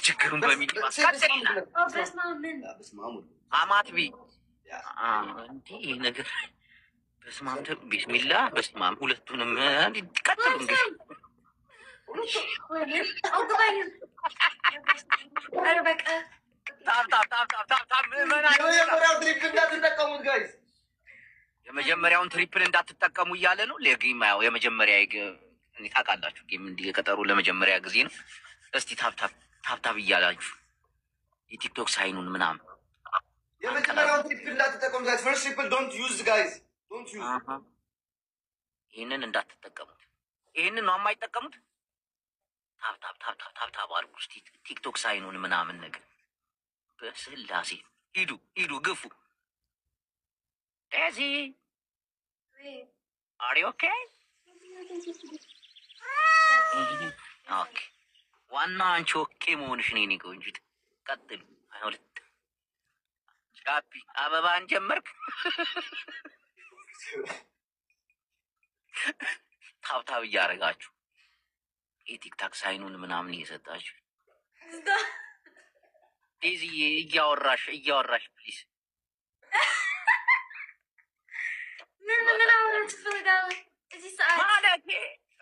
ችግሩን በሚኒባስ ቀጥልና አማትቢ እንዲህ ይህ ነገር በስማም ቢስሚላ በስማም ሁለቱንም ቀጥሉ እንግዲህ የመጀመሪያውን ትሪፕል እንዳትጠቀሙ እያለ ነው። ለጌማው የመጀመሪያ ታውቃላችሁ፣ ጌም እንዲህ የቀጠሩ ለመጀመሪያ ጊዜ ነው። እስቲ ታብታብ እያላችሁ የቲክቶክ ሳይኑን ምናምን የመጀመሪያውን ትሪፕል እንዳትጠቀሙ ጋይስ። ፈርስት ትሪፕል ዶንት ዩዝ ጋይስ፣ ዶንት ዩዝ። ይህንን እንዳትጠቀሙት። ይህንን ነው የማይጠቀሙት። ታብታብ አድርጉ እስቲ ቲክቶክ ሳይኑን ምናምን ነገር በስላሴ ሂዱ ግፉ። ዴዚ አር ዩ ኦኬ? ኦኬ ዋና አንቺ ኦኬ መሆንሽ ነው። እኔ ቆንጆ ቀጥሉ። ሁለት ሻፒ አበባን ጀመርክ። ታብታብ እያደረጋችሁ የቲክታክ ሳይኑን ምናምን እየሰጣችሁ ዴዚ እያወራሽ ፕሊዝ። ምን አወራችሁ ትፈልጋለህ እዚህ ሰዓት ማለት?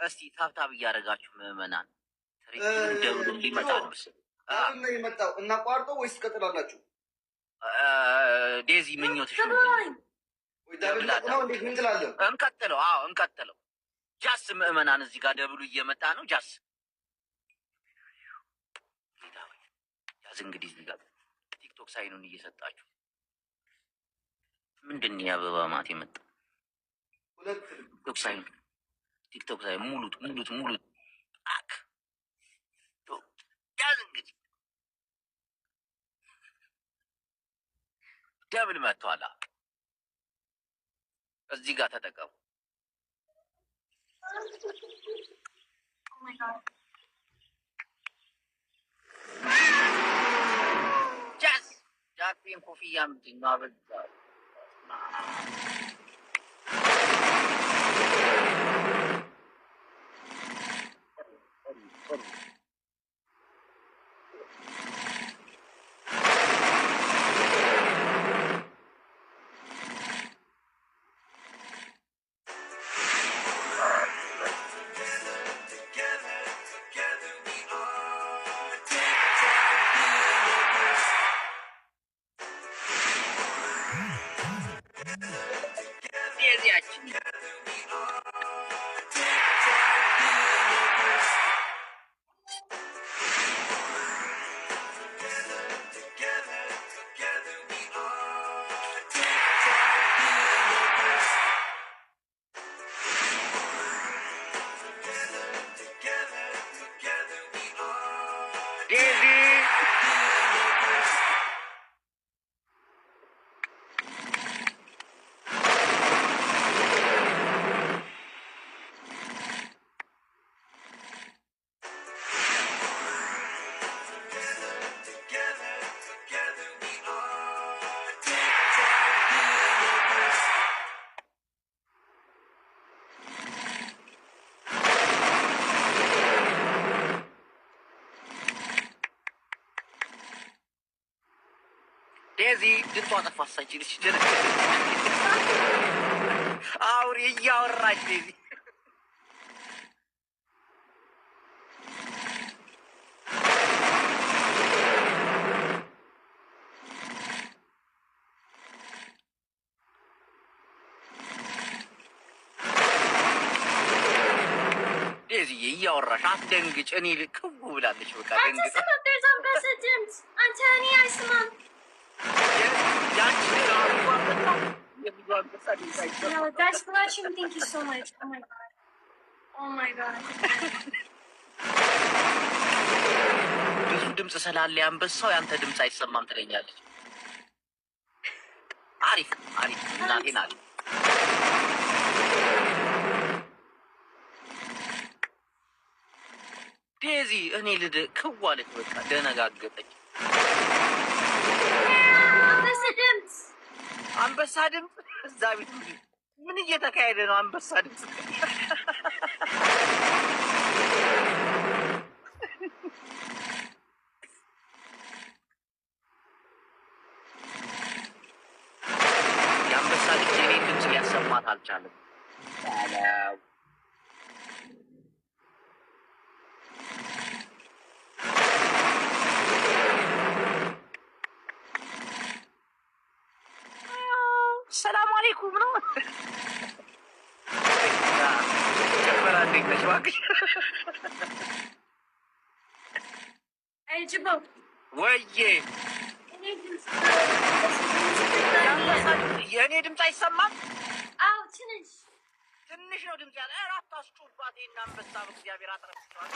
እስቲ ታብታብ እያደረጋችሁ ምዕመናን ደውሉ ሊመጣ ነው ነው የመጣው። እናቋርጦ ወይስ ትቀጥላላችሁ? ዴዚ ምኞትሽ ነው ወይ ዳብል ነው እንዴ? ምን ትላለህ? እንቀጥለው። አዎ እንቀጥለው። ጃስ ምዕመናን እዚህ ጋር ደብሉ እየመጣ ነው። ጃስ እንግዲህ እዚህ ጋር ቲክቶክ ሳይኑን እየሰጣችሁ ምንድን ነው የአበባ ማት የመጣው? ሁለት ቲክቶክ ሳይን ሙሉት አክ ያዝ እንግዲህ ደብል መጥቷል። እዚህ ጋር ተጠቀሙ። ጃክሪን ኮፍያ ምንድን ነው አበዛ? ዴዚ ድምጧ ጠፋሳች ልጅ አውሪ እያወራች ዴዚ ዴዚ እያወራሽ አትደንግጭ። እኔ ልክው ብላለች። በቃ ደንግጥ አንተ እኔ አይስማም No, guys, for watching. Thank you so much. Oh my god. Oh my god. ብዙ ድምፅ ስላለ አንበሳው ያንተ ድምፅ አይሰማም ትለኛለች። አሪፍ እናቴን አሪፍ ዴዚ እኔ ክዋለች። በቃ ደነጋገጠች። አንበሳ ድምፅ እዛ ቤት ምን እየተካሄደ ነው? አንበሳ ድምፅ አይቻልም። ሰላም አለይኩም ነው ጀመራ። እንዴት ነሽ እባክሽ? Acaba ወይዬ የእኔ ድምፅ አይሰማም? አዎ ትንሽ ትንሽ ነው ድምፅ ያለ። ኧረ አታስጩባት። ይሄን አንበሳ በእግዚአብሔር አጥረፍቷል።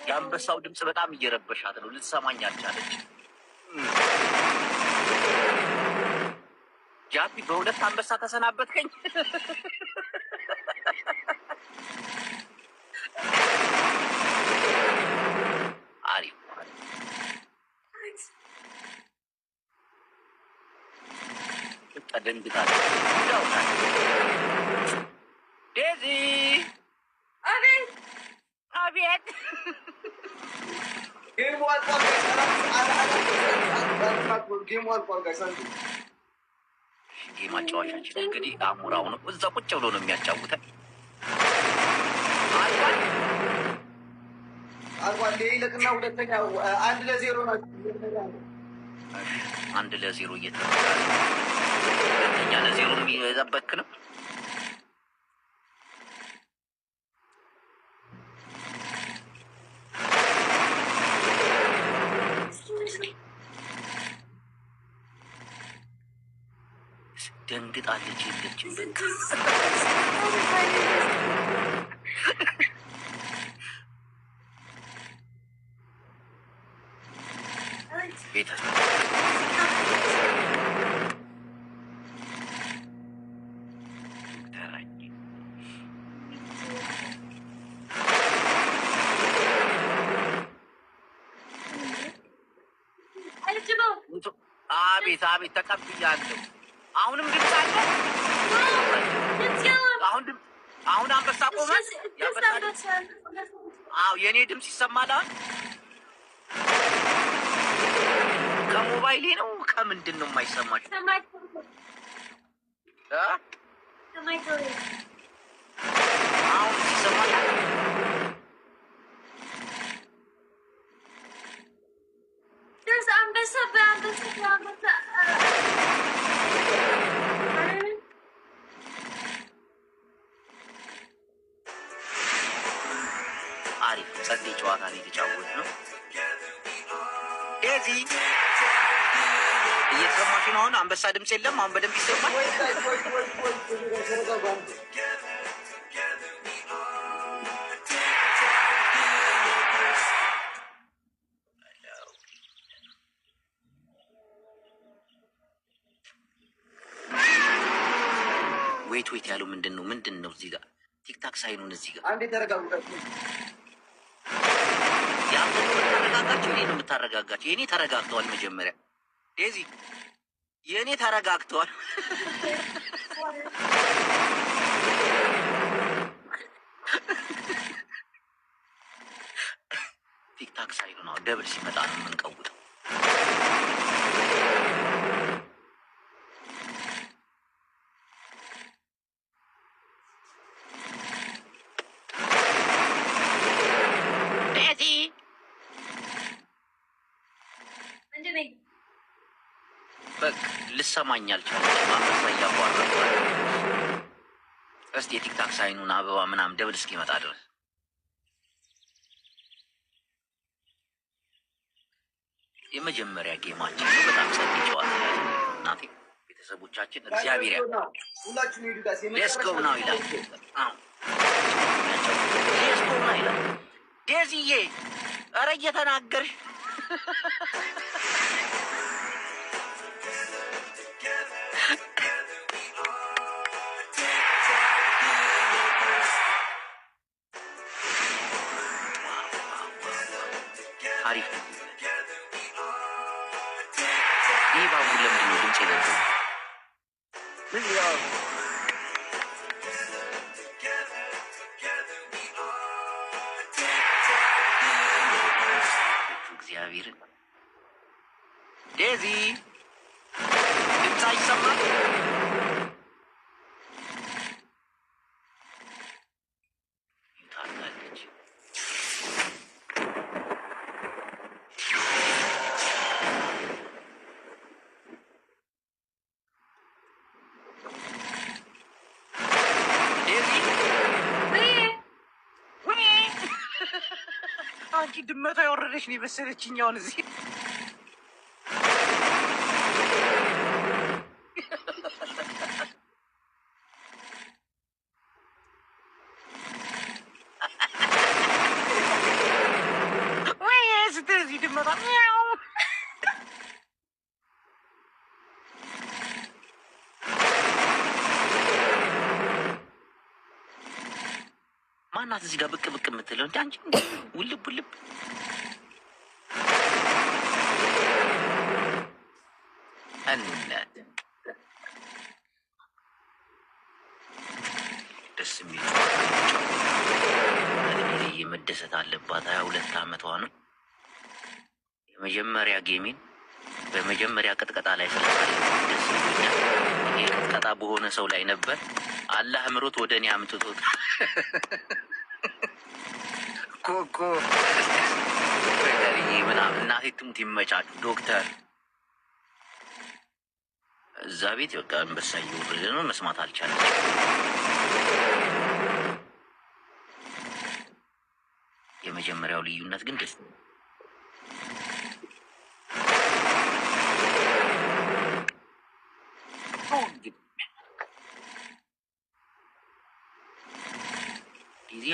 የአንበሳው ድምፅ በጣም እየረበሻት ነው። ልትሰማኝ አልቻለች። ጃፒ በሁለት አንበሳ ተሰናበትከኝ። አሪፍ ተደንግጣለች። ዴዚ አቤት አቤት። ጌሙ አልቋል ጋይስ። ጌሙ አልቋል ጋይስ። ጌም አጫዋቻችን እንግዲህ አሞራው ነው። እዛ ቁጭ ብሎ ነው የሚያጫውተን። አልቋል አልቋል። ይልቅና ሁለተኛ 1-0 ናቸው። 1-0 እየተባለ ሁለተኛ 0 የሚጠበቅ ነው። ደንግጣለች። የለችም በቃ ቤተሰብ አቤት አቤት ተቀብያለሁ። አሁንም ድምፅ አለ። አሁን አንበሳ ቆመ። አዎ የእኔ ድምፅ ይሰማል። ከሞባይሌ ነው ከምንድን ነው የማይሰማችሁ? አሁን ይሰማል። አሪፍ ጸዴ ጨዋታ ነው የተጫወት ነው። ዴዚ እየተሰማሽ ነው? አሁን አንበሳ ድምፅ የለም። አሁን በደንብ ይሰማል። ወይት ያለው ምንድን ነው? እዚህ ጋር ቲክታክ ሳይኑን እዚህ ጋር አንዴ ተረጋጉ። ያንተ ነው የምታረጋጋቸው? የኔ ነው የምታረጋጋቸው? የኔ ተረጋግተዋል። መጀመሪያ ዴዚ የኔ ተረጋግተዋል። ቲክታክ ሳይኑ ነው ደብል ሲመጣ ነው የምንቀውጠው። በቃ ልሰማኝ አልቻለችም። አንበሳ እያቧረጠ እስቲ የቲክታክ ሳይኑን አበባ ምናምን ደብል እስኪመጣ ድረስ የመጀመሪያ ጌማችን ነው። በጣም ሰፊ ጨዋታ እናቴ ቤተሰቦቻችን እግዚአብሔር ሌስኮው ነው ይላል። ሌስኮው ነው ይላል። ዴዚዬ ኧረ እየተናገርሽ አሪፍ ነው። ይህ ባቡር ለምንድን ነው ድምፅ የሌለው? እግዚአብሔርን ዴዚ አንቺ ድመቷ የወረደች ነው የመሰለችኝ አሁን እዚህ ማናት እዚህ ጋር ብቅ ብቅ የምትለው እንደ አንቺ ውልብ ውልብ እናት ደስ የሚል መደሰት አለባት። 22 ዓመቷ ነው። የመጀመሪያ ጌሚን በመጀመሪያ ቅጥቀጣ ላይ ስለታለ ደስ ብሎኛል። ይሄ ቅጥቀጣ በሆነ ሰው ላይ ነበር። አላህ ምሮት ወደ እኔ አምጥቶት ኮኮ ዶክተርዬ ምናምን እናቴ ትሙት ይመቻችሁ። ዶክተር እዛ ቤት በቃ አንበሳ እየወረደ ነው። መስማት አልቻለች። የመጀመሪያው ልዩነት ግን ደስ ጊዜ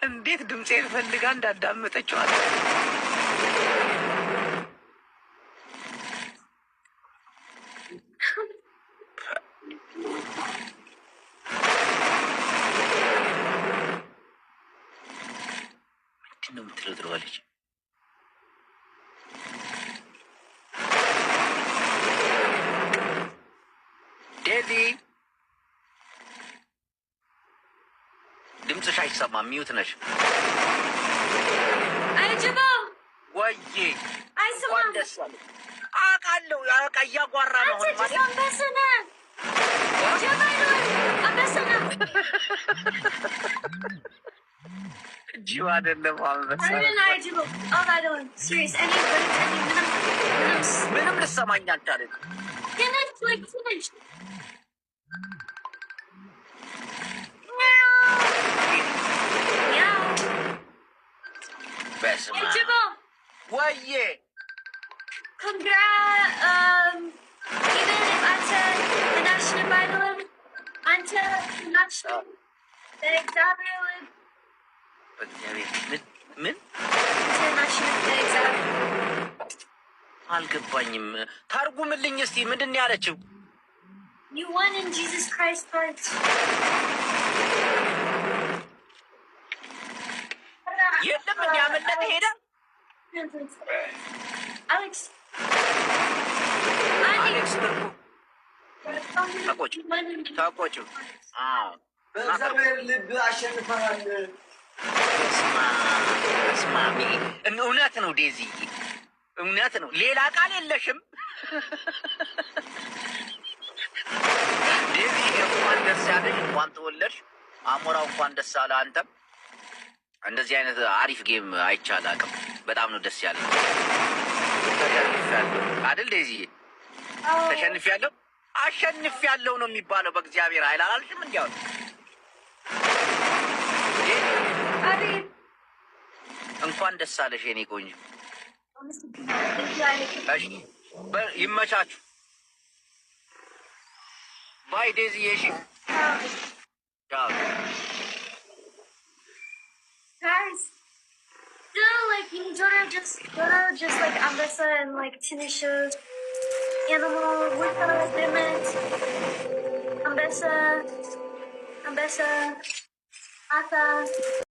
እንዴት ድምፄን ፈልጋ እንዳዳመጠችዋል። ምንድን ነው የምትለው ትለዋለች። ዴዚ ድምፅሽ አይሰማም። ሚዩት ነሽ። አይጅበው ወይዬ አይሰማም። ደስ አለ አውቃለሁ። እያጓራ ነው ማለት አንበሰነ ጀባይሎ አንበሰነ ጂዋ አይደለም አንበሳ። አይጅበው አባዶን ሲሪየስ እኔ ምንም ልሰማኝ አልቻለም። ትንሽ በስመ አብ ወይዬ even if አንተ ናሽናል ባይሆን አንተ ናሽናል በእግዚአብሔር ምን አልገባኝም። ታርጉምልኝ እስቲ ምንድን ነው ያለችው? You won in Jesus Christ's heart. የለም እንዲያመለጠ ሄደ። አሌክስ ተቆጩ። በእግዚአብሔር ልብ አሸንፈናል። በስማሚ እውነት ነው ዴዚ፣ እውነት ነው። ሌላ ቃል የለሽም ዴዚ። እንኳን ደስ ያለሽ፣ እንኳን ተወለድሽ። አሞራው እንኳን ደስ አለ። አንተም እንደዚህ አይነት አሪፍ ጌም አይቻል አቅም በጣም ነው ደስ ያለኝ። ተሸንፊያለሁ አይደል ዴዚ? ተሸንፊያለሁ፣ አሸንፊያለሁ ነው የሚባለው። በእግዚአብሔር ኃይል አላልሽም? እንዲያው እንኳን ደስ አለሽ የኔ ቆንጆ። ይመቻችሁ። ባይ ዴዚ። እሺ guys, still like you go to just like Ambessa and like Tanisha, Animal, Wicca, Dimit, Ambessa, Ata.